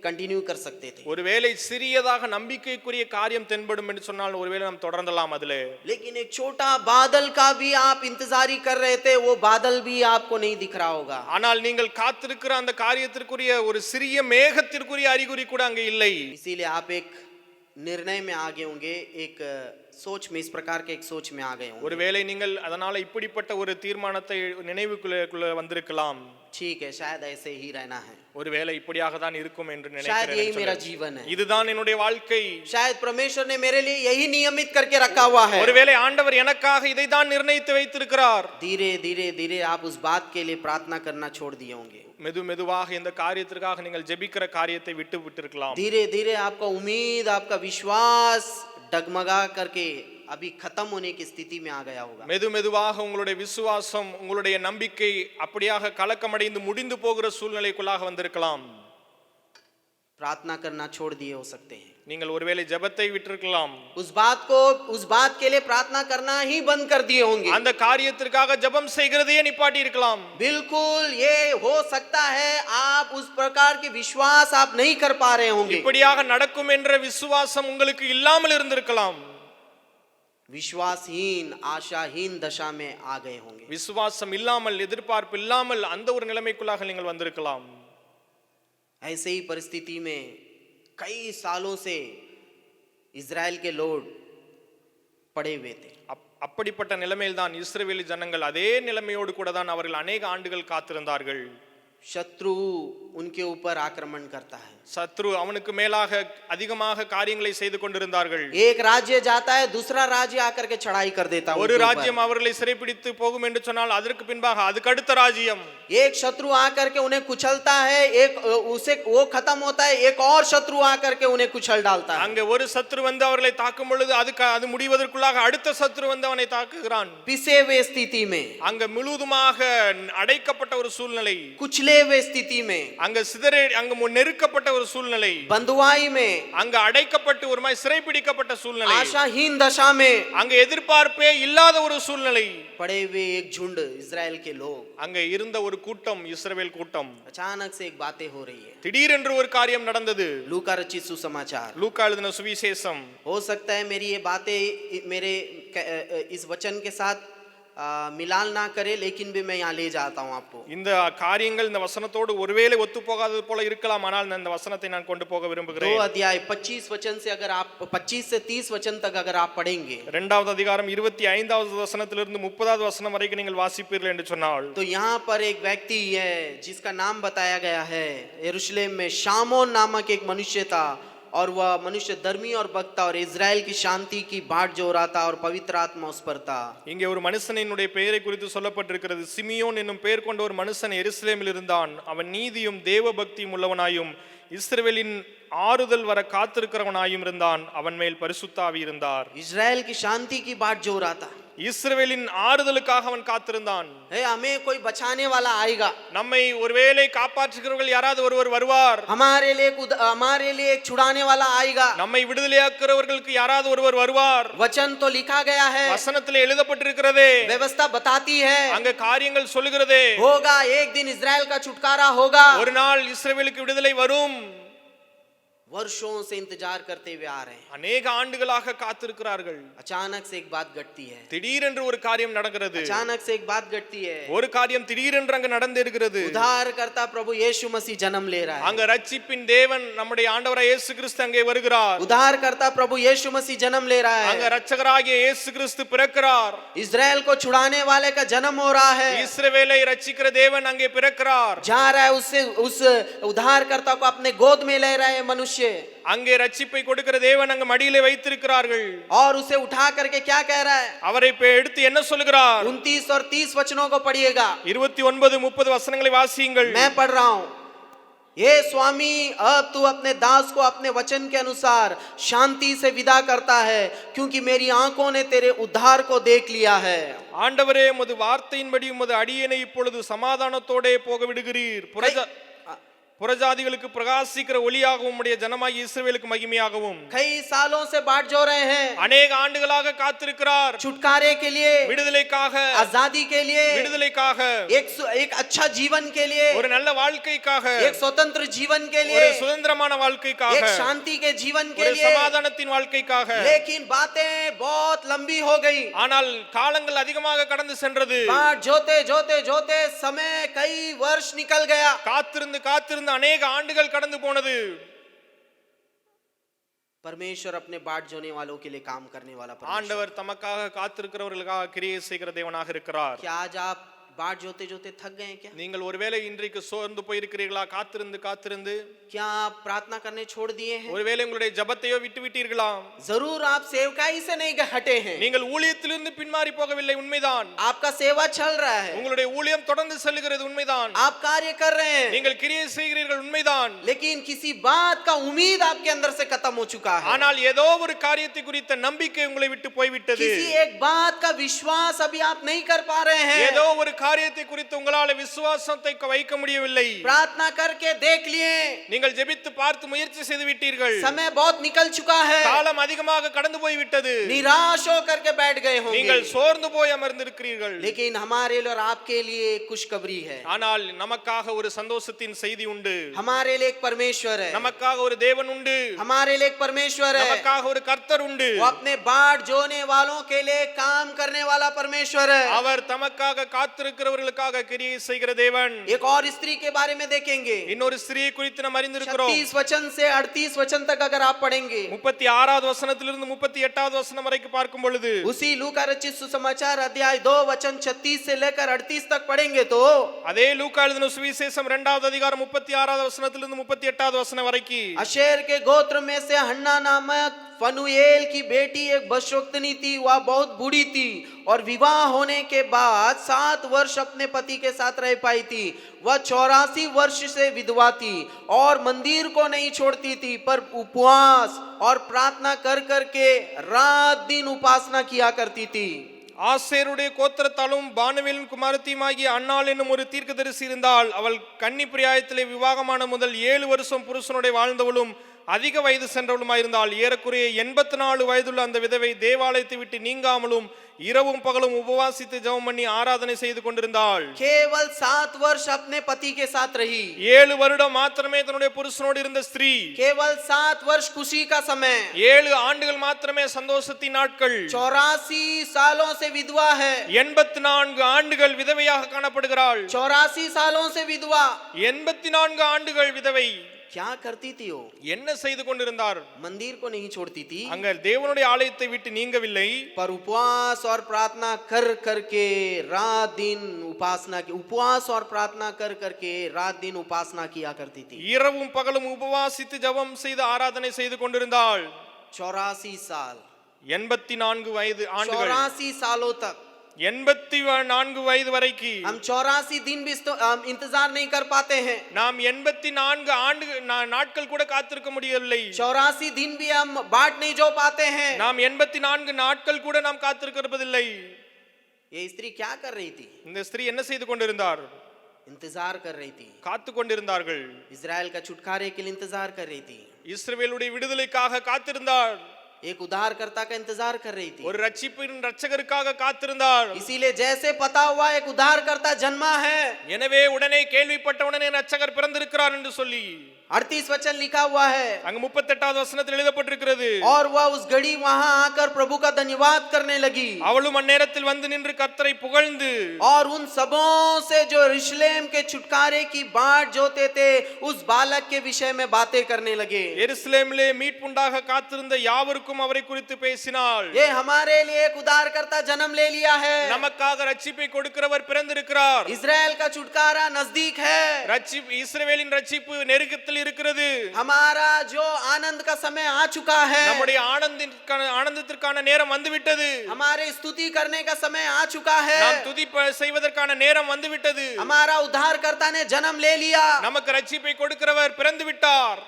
कंटिन्यू कर सकते थे। ஒருவேளை சிறியதாக நம்பிக்கைக்குரிய காரியம் தென்படும் என்று சொன்னால் ஒருவேளை நாம் தொடர்ந்தலாம் அதிலே. लेकिन एक छोटा बादल का भी आप इंतजारी कर रहे थे, वो बादल भी आपको नहीं दिख रहा होगा। ஆனால் நீங்கள் காத்திருக்கிற அந்த காரியத்திற்குரிய ஒரு சிறிய மேகத்திற்குரிய அறிகுறி கூட அங்கே இல்லை. इसीलिए आप एक निर्णय में आ गए होंगे, एक सोच में, इस प्रकार के एक सोच में आ गए होंगे। ஒருவேளை நீங்கள் அதனால இப்படிப்பட்ட ஒரு தீர்மானத்தை நினைவுக்குள்ள வந்திருக்கலாம். ठीक है, शायद ऐसे ही रहना है, ஒருவேளை இப்படியாக தான் இருக்கும் என்று शायद यही मेरा நினைக்கிறேன். जीवन है, இதுதான் என்னுடைய வாழ்க்கை. शायद परमेश्वर ने मेरे लिए यही नियमित करके रखा हुआ है। ஒருவேளை ஆண்டவர் எனக்காக இதை தான் நிர்ணயித்து வைத்திருக்கிறார். धीरे धीरे धीरे आप उस बात के लिए प्रार्थना करना छोड़ दिए होंगे, மெதுவாக இந்த காரியத்திற்காக நீங்கள் ஜெபிக்கிற காரியத்தை விட்டிருக்கலாம். धीरे धीरे आपका उम्मीद, आपका विश्वास डगमगा करके अभी खत्म होने की स्थिति में आ गया होगा। மெதுவாக உங்களுடைய விசுவாசம், உங்களுடைய நம்பிக்கை அப்படியாக கலக்கமடைந்து முடிந்து போகிற சூழ்நிலைக்குள்ளாக வந்திருக்கலாம். प्रार्थना करना छोड़ दिए हो सकते हैं, நீங்கள் ஒருவேளை ஜெபத்தை விட்டிருக்கலாம். उस बात के लिए प्रार्थना करना ही बंद कर दिए होंगे, அந்த காரியத்திற்காக ஜெபம் செய்கிறதையே நிப்பாட்டி இருக்கலாம். बिल्कुल ये हो सकता है, आप उस प्रकार के विश्वास आप नहीं कर पा रहे होंगे, இப்படியாக நடக்கும் என்ற விசுவாசம் உங்களுக்கு இல்லாமல் இருந்திருக்கலாம். विश्वासहीन आशाहीन दशा में आ गए होंगे। விசுவாசம் இல்லாமல், எதிர்பார்ப்பு இல்லாமல் அந்த ஒரு நிலைமைக்குள்ளாக நீங்கள் வந்திருக்கலாம். ऐसे ही परिस्थिति में कई सालों से इजराइल के लोग पड़े हुए थे। அப்படிப்பட்ட நிலைமையில் தான் இஸ்ரவேலி ஜனங்கள் அதே நிலைமையோடு கூட தான் அவர்கள் अनेक ஆண்டுகள் காத்திருந்தார்கள். शत्रु उनके ऊपर आक्रमण करता है, சத்ரு அவனுக்கு மேலாக அதிகமாக காரியங்களை செய்து கொண்டிருந்தார்கள். एक राज्य जाता है, दूसरा राज्य आकर के चढ़ाई कर देता है, ஒரு ராஜ்யம் அவர்களை சிறைப்பிடித்து போகும் என்று சொன்னால் அதற்கு பின்பாக அதுக்கு அடுத்த ராஜ்யம், एक शत्रु आकर के उन्हें कुचलता है, एक उसे वो खत्म होता है, एक और शत्रु आकर के उन्हें कुचल डालता है। அங்கே ஒரு சத்ரு வந்து அவர்களை தாக்கும் பொழுது அது முடிவதற்குள்ளாக அடுத்த சத்ரு வந்து அவனை தாக்குகிறான். पिसे हुए स्थिति में, அங்க முழுவதுமாக அடைக்கப்பட்ட ஒரு சூழ்நிலை, कुचले हुए स्थिति में, அங்க அங்க நெருக்கப்பட்ட ஒரு சூழ்நிலை, बंधुआई में, அங்க அடைக்கப்பட்டு ஒரு மாதிரி சிறைப்பிடிக்கப்பட்ட சூழ்நிலை, आशाहीन दशा में, அங்க எதிர்பார்ப்பே இல்லாத ஒரு சூழ்நிலை, पड़े हुए एक झुंड इजराइल के लोग, அங்க இருந்த ஒரு கூட்டம், இஸ்ரவேல் கூட்டம். अचानक से एक बातें हो रही है, திடீரென்று ஒரு காரியம் நடந்தது. लूका रचित सुसमाचार, லூக்கா எழுதின சுவிசேஷம். हो सकता है मेरी ये बातें मेरे इस वचन के साथ मिलान ना करे, लेकिन भी मैं यहाँ ले जाता हूँ आपको। இந்த காரியங்கள் இந்த வசனத்தோடு ஒருவேளை ஒத்து போகாதது போல இருக்கலாம், ஆனால் நான் இந்த வசனத்தை நான் கொண்டு போக 2 விரும்புகிறேன். अध्याय 25 वचन से अगर आप 25 से 30 वचन तक अगर आप पढ़ेंगे, இரண்டாவது அதிகாரம் 25வது வசனத்திலிருந்து 30வது வசனம் வரைக்கும் நீங்கள் வாசிப்பீர்கள் என்று சொன்னால், तो यहाँ पर एक व्यक्ति है जिसका नाम बताया गया है। यरूशलेम में शामोन नामक एक मनुष्य था, और वह मनुष्य धर्मी और भक्त था, और इजराइल की शांति की बाट जो रहा था, और पवित्र आत्मा उस पर था। இங்கே ஒரு மனுஷனினுடைய பெயரை குறித்து சொல்லப்பட்டிருக்கிறது. சிமியோன் என்னும் பெயர் கொண்ட ஒரு மனுஷன் எருசலேமில் இருந்தான். அவன் நீதியும் தேவ பக்தியும் உள்ளவனாயும் இஸ்ரவேலின் ஆறுதல் வர காத்திருக்கிறவனாயும் இருந்தான். அவன் மேல் பரிசுத்த ஆவி இருந்தார். इजराइल की शांति की बाट जो रहा था, இஸ்ரவேலின் ஆறுதலுக்காக அவன் காத்திருந்தான். हमें कोई बचाने वाला आएगा, நம்மை ஒருவேளை காப்பாற்றுகிறவர்கள் யாராவது ஒருவர் வருவார், हमारे लिए एक छुड़ाने वाला आएगा। நம்மை விடுதலையாக்குறவர்களுக்கு யாராவது ஒருவர் வருவார். वचन तो लिखा गया है, வசனத்திலே எழுதப்பட்டிருக்கிறதே, व्यवस्था बताती है, அங்க காரியங்கள் சொல்லுகிறதே, होगा एक दिन इजराइल का छुटकारा होगा। ஒரு நாள் இஸ்ரவேலுக்கு விடுதலை வரும். वर्षों से इंतजार करते हुए आ रहे हैं, அநேக ஆண்டுகளாக காத்திருக்கிறார்கள். अचानक से एक बात घटती है, திடீரென்று ஒரு காரியம் நடக்கிறது. अचानक से एक बात घटती है, ஒரு காரியம் திடீரென்று அங்க நடந்திருக்கிறது. उद्धारकर्ता प्रभु यीशु मसीह जन्म ले रहा है। அங்க ரட்சிப்பின் தேவன் நம்முடைய ஆண்டவராகிய இயேசு கிறிஸ்து அங்கே வருகிறார். उद्धारकर्ता प्रभु यीशु मसीह जन्म ले रहा அங்க है। ரட்சகராகிய இயேசு கிறிஸ்து பிறக்கிறார். इजराइल को छुड़ाने वाले का जन्म हो रहा है। இஸ்ரவேலை ரட்சிக்கிற தேவன் அங்கே பிறக்கிறார். जा रहा है, उससे उस उद्धारकर्ता को अपने गोद में ले रहे हैं मनुष्य, அங்கே ரட்சிப்பை கொடுக்கிற தேவன் அங்க மடியிலே வைத்திருக்கிறார்கள். और उसे उठा करके क्या कह रहा है? அவரை எடுத்து என்ன சொல்லுகிறார்? 29 और 30 वचनों को पढ़िएगा। 29-30 வசனங்களை வாசியுங்கள். मैं पढ़ रहा हूं। हे स्वामी, अब तू अपने दास को अपने वचन के अनुसार शांति से विदा करता है, क्योंकि मेरी आंखों ने तेरे उद्धार को देख लिया है। ஆண்டவரே, உமது வார்த்தையின்படி உமது அடியேனை இப்பொழுது சமாதானத்தோடே போக விடுகிறீர். புறஜாதிகளுக்கு பிரகாசிக்கிற ஒளியாகவும் உம்முடைய ஜனமாகிய இஸ்ரவேலுக்கு மகிமையாகவும். कई सालों से बाट जो रहे हैं, அநேக ஆண்டுகளாக காத்திருக்கிறார். छुटकारे के लिए, விடுதலைக்காக, आजादी के लिए, விடுதலைக்காக, एक अच्छा जीवन के लिए, ஒரு நல்ல வாழ்க்கைக்காக, एक स्वतंत्र जीवन के ஒரு लिए, சுதந்திரமான வாழ்க்கைக்காக, एक शांति के जीवन के ஒரு लिए। சமாதானத்தின் வாழ்க்கைக்காக. लेकिन बातें बहुत लंबी हो गई, ஆனால் காலங்கள் அதிகமாக கடந்து சென்றது. बाट जोते जोते जोते समय कई वर्ष निकल गया। காத்திருந்து அநேக ஆண்டுகள் கடந்து போனது. परमेश्वर अपने बाट जोने वालों के लिए काम करने वाला परमेश्वर। ஆண்டவர் தமக்காக காத்திருக்கிறவர்களுக்காக கிரியை செய்கிற தேவனாக இருக்கிறார். क्या आज आप बाट जोते जोते थक गए हैं क्या? நீங்கள் ஒருவேளை இன்றைக்கு சோர்ந்து போயிருக்கிறீர்களா? காத்திருந்து क्या आप प्रार्थना करने छोड़ दिए हैं? ஒருவேளை உங்களுடைய ஜெபத்தையோ விட்டு விட்டீர்களா? जरूर आप सेवकाई से नहीं हटे हैं, நீங்கள் ஊழியத்திலிருந்து பின்மாறி போகவில்லை, உண்மைதான். आपका सेवा चल रहा है, உங்களுடைய ஊழியம் தொடர்ந்து செல்கிறது, உண்மைதான். आप कार्य कर रहे हैं, நீங்கள் கிரியை செய்கிறீர்கள், உண்மைதான். लेकिन किसी बात का उम्मीद आपके अंदर से खत्म हो चुका है। ஆனால் ஏதோ ஒரு காரியத்தை குறித்த நம்பிக்கை உங்களை விட்டு போய்விட்டது. किसी एक बात का विश्वास अभी आप नहीं कर पा रहे हैं, ஏதோ ஒரு காரியத்தை குறித்து உங்களால விசுவாசத்தை வைக்க முடியவில்லை. प्रार्थना करके देख लिए, நீங்கள் ஜெபித்து பார்த்து முயற்சி செய்து விட்டீர்கள், समय बहुत निकल चुका है, காலம் அதிகமாக கடந்து போய் விட்டது, निराश होकर के बैठ गए होंगे। நீங்கள் சோர்ந்து போய் அமர்ந்திருக்கிறீர்கள். लेकिन हमारे लिए और आपके लिए खुशखबरी है, ஆனால் நமக்காக ஒரு சந்தோஷத்தின் செய்தி உண்டு. हमारे लिए एक परमेश्वर है, நமக்காக ஒரு தேவன் உண்டு. हमारे लिए एक परमेश्वर है, நமக்காக ஒரு கர்த்தர் உண்டு. वो अपने बाट जोने वालों के लिए काम करने वाला परमेश्वर है। அவர் தமக்காக காத்திருக்கிறவர்களுக்காக கிரியை செய்கிற தேவன். एक और स्त्री के बारे में देखेंगे, இன்னொரு ஸ்திரியை குறித்து நாம் அறிந்திருக்கிறோம். 36 वचन से 38 वचन तक अगर आप पढ़ेंगे, 36வது வசனத்திலிருந்து 38வது வசனம் வரைக்கும் பார்க்கும் பொழுது, उसी लूका रचित सुसमाचार अध्याय 2 वचन 36 से लेकर 38 तक पढ़ेंगे तो அதே லூக்கா எழுதின சுவிசேஷம் 2வது அதிகாரம் 36வது வசனத்திலிருந்து 38வது வசனம் வரைக்கும், अशेर के गोत्र में से हन्ना नामक फनुएल की बेटी एक भविष्यवक्तनी थी, वह बहुत बूढ़ी थी और विवाह होने के बाद 7 वर्ष अपने पति के साथ रह पाई थी। वह 84 वर्ष से विधवा थी और मंदिर को नहीं छोड़ती थी, पर उपवास और प्रार्थना कर करके रात दिन उपासना किया करती थी। ஆசேருடைய கோத்திரத்தாலும் பானுவேலின் குமாரத்தியுமாகிய அன்னாள் என்னும் ஒரு தீர்க்கதரிசி இருந்தாள். அவள் கன்னி பிராயத்திலே விவாகமான முதல் 7 வருஷம் புருஷனுடைய வாழ்ந்தவளும் அதிக வயது சென்றவளுமாயிருந்தால் ஏறக்குறைய 84 வயதுள்ள அந்த விதவை தேவாலயத்தை விட்டு நீங்காமலும் இரவும் பகலும் உபவாசித்து ஜெபம் பண்ணி ஆராதனை செய்து கொண்டிருந்தாள். केवल 7 वर्ष अपने पति के साथ रही. 7 வருடம் மாத்திரமே தன்னுடைய புருஷனோடு இருந்த ஸ்திரீ. केवल 7 वर्ष खुशी का समय. 7 ஆண்டுகள் மாத்திரமே சந்தோஷத்தின் நாட்கள். 84 सालों से विधवा है. 84 ஆண்டுகள் விதவையாக காணப்படுகிறாள். 84 सालों से विधवा. 84 ஆண்டுகள் விதவை. क्या करती थी वो? என்ன செய்து கொண்டிருந்தார்? मंदिर को नहीं छोड़ती थी, அங்க தேவனுடைய ஆலயத்தை விட்டு நீங்கவில்லை. पर उपवास और प्रार्थना कर करके रात दिन उपासना की, उपवास और प्रार्थना कर करके रात दिन उपासना किया करती थी. இரவும் பகலும் உபவாசித்து ஜெபம் செய்து ஆராதனை செய்து கொண்டிருந்தாள். 84 साल. 84 வயது ஆண்டுகள். 84 सालों तक. 84 வயது வரைக்கும் हम 84 दिन भी इंतजार नहीं कर पाते हैं. நாம் 84 ஆண்டு நாட்கள் கூட காத்திருக்க முடியவில்லை. 84 दिन भी हम बाट नहीं जो पाते हैं. நாம் 84 நாட்கள் கூட நாம் காத்திருக்கிறதில்லை. ये स्त्री क्या कर रही थी? இந்த ஸ்திரீ என்ன செய்து கொண்டிருந்தார்? इंतजार कर रही थी. காத்து கொண்டிருந்தார்கள். इजराइल का छुटकारे के लिए इंतजार कर रही थी. இஸ்ரவேலுடைய விடுதலைக்காக காத்திருந்தார். एक उद्धारकर्ता का इंतजार कर रही थी. ஒரு ரட்சிப்பின் ரட்சகருக்காக காத்திருந்தார். इसीलिए जैसे पता हुआ एक उद्धारकर्ता जन्मा है, எனவே உடனே கேள்விப்பட்ட உடனே ரட்சகர் பிறந்திருக்கிறார் என்று சொல்லி 38 वचन लिखा हुआ है. அங்க 38வது வசனத்தில் எழுதப்பட்டிருக்கிறது. और वह उस घड़ी वहां आकर प्रभु का धन्यवाद करने लगी. அவளும் அந்நேரத்தில் வந்து நின்று கர்த்தரை புகழ்ந்து और उन सबों से जो यरूशलेम के छुटकारे की बाट जोते थे उस बालक के विषय में बातें करने लगे. எருசலேமிலே மீட்புண்டாக காத்திருந்த யாவருக்கும் அவரை குறித்து பேசினாள். ये हमारे लिए एक उद्धारकर्ता जन्म ले लिया है. நமக்காக ரட்சிப்பை கொடுக்கிறவர் பிறந்திருக்கிறார். इजराइल का छुटकारा नजदीक है. ரட்சிப்பு இஸ்ரவேலின் ரட்சிப்பு நெருக்கத்தில் இருக்கிறது. हमारा जो आनंद का समय आ चुका है. நம்முடைய ஆனந்தத்திற்கான நேரம் வந்துவிட்டது. हमारे स्तुति करने का समय आ चुका है. நாம் துதி செய்வதற்கான நேரம் வந்துவிட்டது. हमारा उद्धारकर्ता ने जन्म ले लिया. நமக்கு ரட்சிப்பை கொடுக்கிறவர் பிறந்து விட்டார்.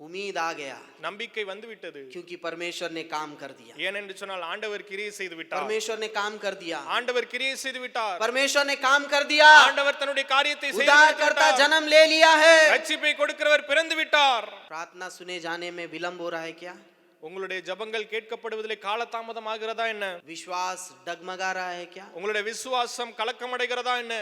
उम्मीद आ गया, நம்பிக்கை வந்துவிட்டது. क्योंकि परमेश्वर ने काम कर दिया. ஏனென்று சொன்னால் ஆண்டவர் கிரியை செய்து விட்டார். परमेश्वर ने काम कर दिया. ஆண்டவர் கிரியை செய்து விட்டார். परमेश्वर ने काम कर दिया. ஆண்டவர் தன்னுடைய காரியத்தை செய்து उद्धारकर्ता விட்டார். जन्म ले लिया है. ரட்சிப்பை கொடுக்கிறவர் பிறந்து விட்டார். प्रार्थना सुने जाने में विलंब हो रहा है क्या? உங்களுடைய ஜெபங்கள் கேட்கப்படுவதிலே காலதாமதம் ஆகிறதா என்ன? विश्वास डगमगा रहा है क्या? உங்களுடைய விசுவாசம் கலக்கம் அடைகிறதா என்ன?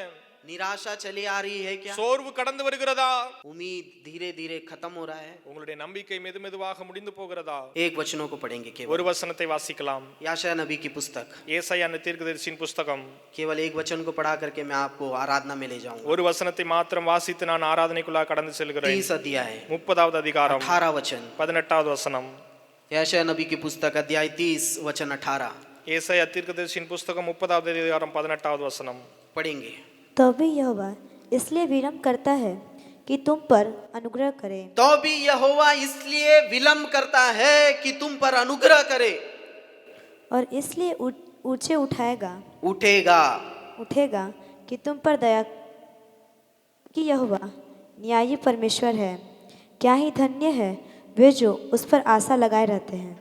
निराशा चली आ रही है क्या? சோர்வு கடந்து வருகிறதா? उम्मीद धीरे धीरे खत्म हो रहा है. உங்களுடைய நம்பிக்கை மெதுமெதுவாக முடிந்து போகிறதா? एक वचनों को पढ़ेंगे केवल. ஒரு வசனத்தை வாசிக்கலாம். याशाया नबी की पुस्तक. ஏசாயா தீர்க்கதரிசியின் புத்தகம். केवल एक वचन को पढ़ा करके मैं आपको आराधना में ले जाऊंगा. ஒரு வசனத்தை மாத்திரம் வாசித்து நான் ஆராதனைக்குள்ளாக கடந்து செல்கிறேன். 30 अध्याय 30வது அதிகாரம் 18 वचन. 18வது வசனம். याशाया नबी की पुस्तक अध्याय 30 वचन 18 ஏசாயா தீர்க்கதரிசியின் புத்தகம் 30வது அதிகாரம் 18வது வசனம் पढ़ेंगे. तो भी यहोवा इसलिए विलम्ब करता है कि तुम पर अनुग्रह करे, तो भी यहोवा इसलिए विलंब करता है कि तुम पर अनुग्रह करे. और इसलिए ऊंचे उठाएगा उठेगा कि तुम पर दया, कि यहोवा न्यायी परमेश्वर है. क्या ही धन्य है वे जो उस पर आशा लगाए रहते हैं.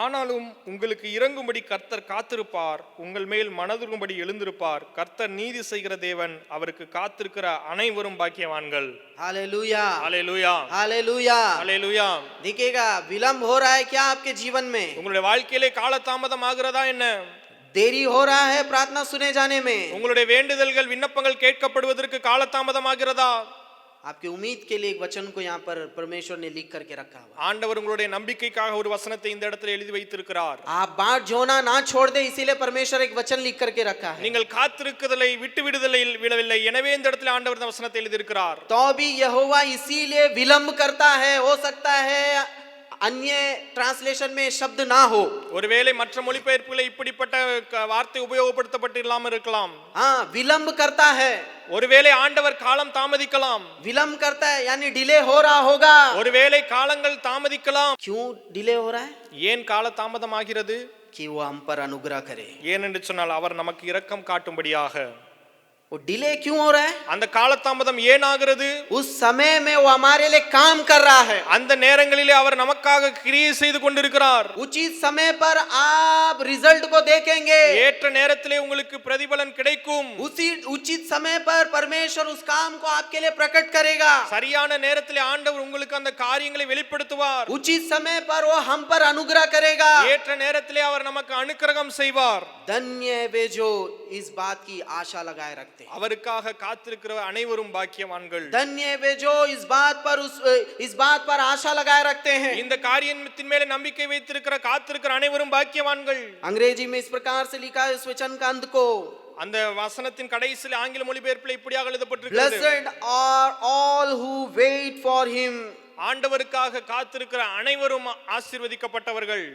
ஆனாலும் உங்களுக்கு இறங்கும்படி கர்த்தர் காத்திருப்பார், உங்கள் மேல் மனதுருகும்படி எழுந்திருப்பார். கர்த்தர் நீதி செய்கிற தேவன், அவருக்கு காத்திருக்கிற அனைவரும் பாக்கியவான்கள். हालेलुया ஹல்லேலூயா हालेलुया. ஹல்லேலூயா. देखिएगा, विलंब हो रहा है क्या आपके जीवन में? உங்களுடைய வாழ்க்கையிலே காலதாமதம் ஆகிறதா என்ன? देरी हो रहा है प्रार्थना सुने जाने में? உங்களுடைய வேண்டுதல்கள் விண்ணப்பங்கள் கேட்கப்படுவதற்கு காலதாமதம் ஆகிறதா? आपकी उम्मीद के लिए एक वचन को यहाँ पर परमेश्वर ने लिख करके रखा हुआ. ஆண்டவர் உங்களுடைய நம்பிக்கைக்காக ஒரு வசனத்தை இந்த இடத்துல எழுதி வைத்திருக்கிறார். आप बाट जोना ना छोड़ दे, इसीलिए परमेश्वर एक वचन लिख करके रखा है. நீங்கள் காத்திருக்குதலை விட்டு விடுதலை விடவில்லை, எனவே இந்த இடத்துல ஆண்டவர் இந்த வசனத்தை எழுதி இருக்கிறார். तो भी यहोवा इसीलिए विलंब करता है. हो सकता है अन्य ट्रांसलेशन में शब्द ना हो. ஒருவேளை மற்ற மொழிபெயர்ப்புல இப்படிப்பட்ட வார்த்தை உபயோகப்படுத்தப்பட்டு இல்லாமல் இருக்கலாம். हाँ, विलंब करता है. ஒருவேளை ஆண்டவர் காலம் தாமதிக்கலாம். विलंब करता है यानी डिले हो रहा होगा. ஒருவேளை காலங்கள் தாமதிக்கலாம். क्यों डिले हो रहा है? ஏன் கால தாமதம் ஆகிறது? कि वो हम पर अनुग्रह करे. ஏனென்று சொன்னால் அவர் நமக்கு இரக்கம் காட்டும்படியாக. वो वो डिले क्यों हो रहा है? அந்த காலதாமதம் ஏன் ஆகிறது? उस समय में वो हमारे लिए काम कर रहा है। அந்த நேரங்களிலே அவர் நமக்காக கிரியை செய்து கொண்டிருக்கிறார். उचित समय पर आप रिजल्ट को देखेंगे। ஏற்ற நேரத்திலே உங்களுக்கு பிரதிபலன் கிடைக்கும். उसी उचित समय पर परमेश्वर उस काम को आपके लिए प्रकट करेगा। சரியான நேரத்திலே ஆண்டவர் உங்களுக்கு அந்த காரியங்களை வெளிப்படுத்துவார். उचित समय पर वो हम पर अनुग्रह करेगा। ஏற்ற நேரத்திலே அவர் நமக்கு அனுக்கிரகம் செய்வார். धन्य वे जो इस बात की आशा लगाए रखते हैं। அவருக்காக காத்திருக்கிற அனைவரும் பாக்கியவான்கள். धन्य वे जो इस बात पर आशा लगाए रखते हैं। இந்த காரியத்தின் மேலே நம்பிக்கை வைத்திருக்கிற காத்திருக்கிற அனைவரும் பாக்கியவான்கள். अंग्रेजी में इस प्रकार से लिखा है इस वचन का अंत को। அந்த வசனத்தின் கடைசியில் ஆங்கில மொழிபெயர்ப்பில் இப்படியாக எழுதப்பட்டிருக்கிறது. Blessed are all who wait for him. ஆண்டவருக்காக காத்திருக்கிற அனைவரும் ஆசீர்வதிக்கப்பட்டவர்கள்.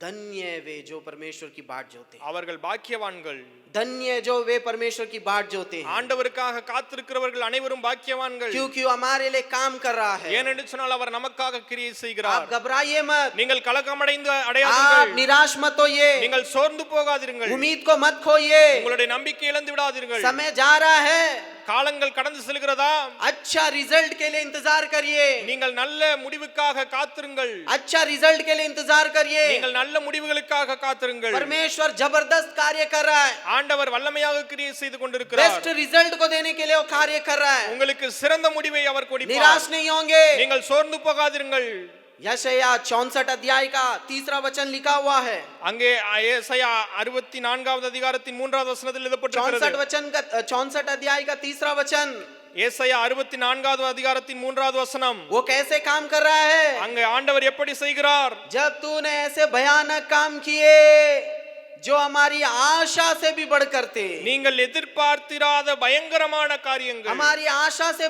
धन्य वे जो परमेश्वर की बाट जोते हैं। அவர்கள் பாக்கியவான்கள். धन्य जो वे परमेश्वर की बाट जोते हैं। ஆண்டவருக்காக காத்திருக்கிறவர்கள் அனைவரும் பாக்கியவான்கள். क्योंकि वो हमारे लिए काम कर रहा है। ஏனென்று சொன்னால் அவர் நமக்காக கிரியை செய்கிறார். आप घबराइए मत। நீங்கள் கலக்கமடைந்து आप அடையாதீர்கள். निराश मत होइए। நீங்கள் சோர்ந்து போகாதீர்கள். उम्मीद को मत खोइए। உங்களுடைய நம்பிக்கை இழந்து விடாதீர்கள். समय जा रहा है। காலங்கள் கடந்து செல்கிறதா? अच्छा रिजल्ट के लिए इंतजार करिए। நீங்கள் நல்ல முடிவுக்காக காத்திருங்கள். अच्छा रिजल्ट के लिए इंतजार करिए। நீங்கள் நல்ல முடிவுகளுக்காக காத்திருங்கள். परमेश्वर जबरदस्त कार्य कर रहा है। ஆண்டவர் வல்லமையாக கிரியை செய்து கொண்டிருக்கிறார். बेस्ट रिजल्ट को देने के लिए वो कार्य कर रहा है। உங்களுக்கு சிறந்த முடிவை அவர் கொடுப்பார். निराश नहीं होंगे। நீங்கள் சோர்ந்து போகாதீர்கள். यशायाह 64 अध्याय का 3 वचन लिखा हुआ है। அங்கே ஏசாயா 64வது அதிகாரத்தின் 3வது வசனத்தில் எழுதப்பட்டிருக்கிறது. 64 अध्याय का 3 वचन। ஏசாயா 64வது அதிகாரத்தின் 3வது வசனம். वो कैसे काम कर रहा है? அங்கே ஆண்டவர் எப்படி செய்கிறார்? जब तूने ऐसे भयानक काम किए जो हमारी आशा से भी बढ़कर थे। நீங்கள் எதிர்பார்த்திராத பயங்கரமான காரியங்கள். हमारी आशा से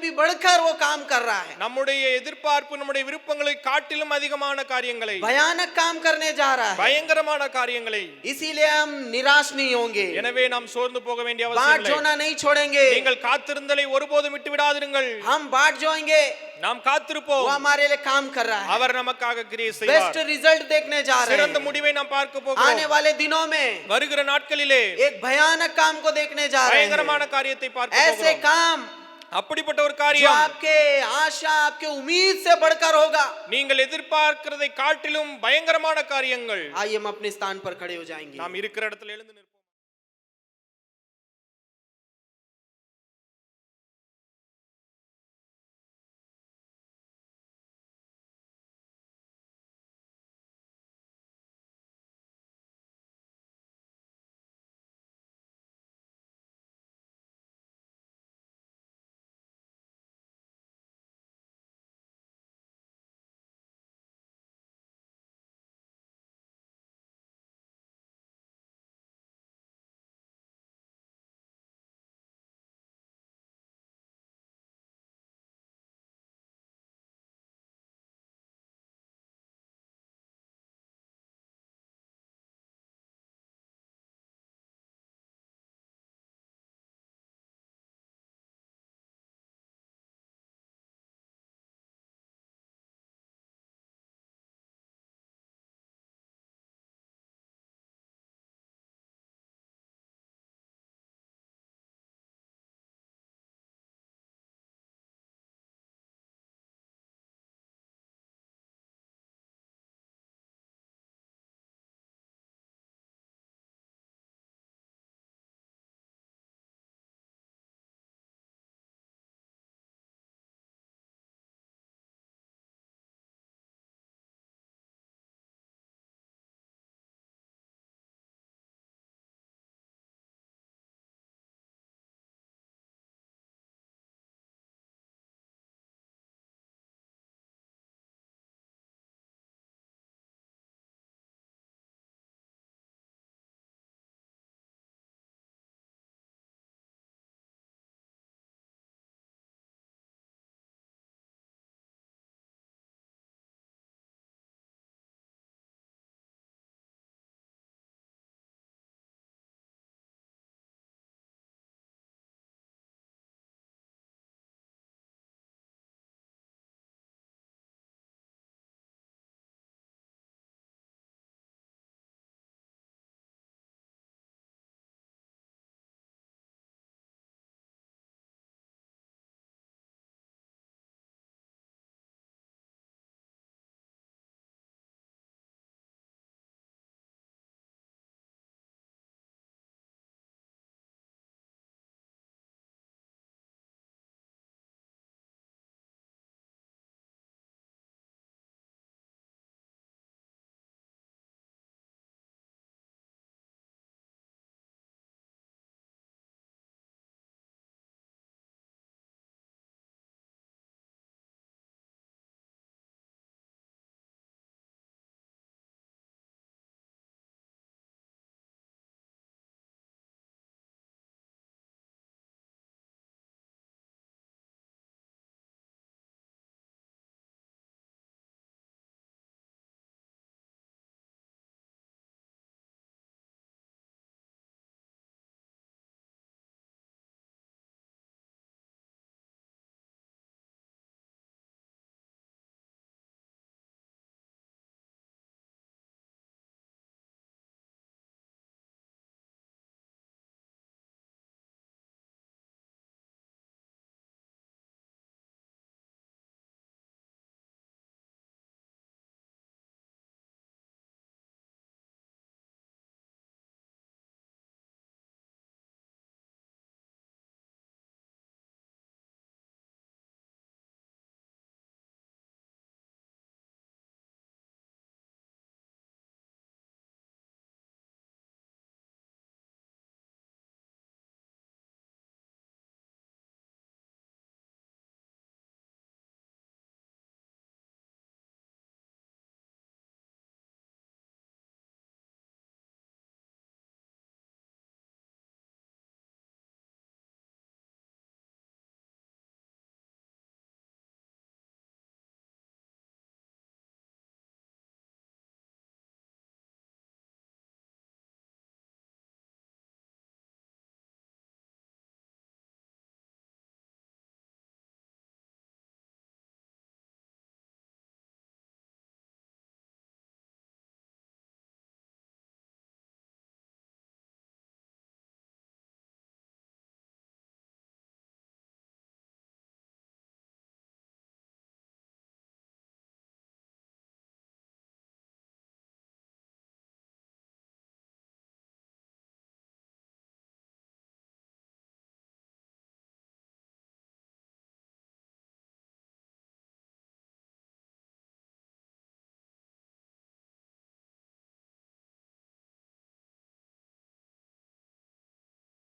भी बढ़कर वो काम कर रहा है। நம்முடைய எதிர்பார்ப்பு நம்முடைய விருப்பங்களை காட்டிலும் அதிகமான காரியங்களை, भयानक काम करने जा रहा है। பயங்கரமான காரியங்களை. इसीलिए हम निराश नहीं होंगे। எனவே நாம் சோர்ந்து போக வேண்டிய बाट அவசியம் இல்லை. जोना नहीं छोड़ेंगे। நீங்கள் காத்திருந்தலை ஒருபோதும் விட்டு விடாதீர்கள். हम बाट जोएंगे। நாம் वो காத்திருப்போம். हमारे लिए काम कर रहा है। அவர் நமக்காக கிரியை बेस्ट செய்வார். रिजल्ट देखने जा रहे சிறந்த हैं। முடிவை நாம் பார்க்க आने போகிறோம். वाले दिनों में வருகிற நாட்களிலே एक भयानक काम को देखने जा रहे हैं। பயங்கரமான காரியத்தை பார்க்க ऐसे போகிறோம். काम அப்படிப்பட்ட ஒரு जो காரியம் आपके आशा आपके उम्मीद से बढ़कर होगा। நீங்கள் எதிர்பார்க்கிறதை காட்டிலும் பயங்கரமான காரியங்கள். आइए हम अपने स्थान पर खड़े हो जाएंगे। நாம் இருக்கிற இடத்துல எழுந்து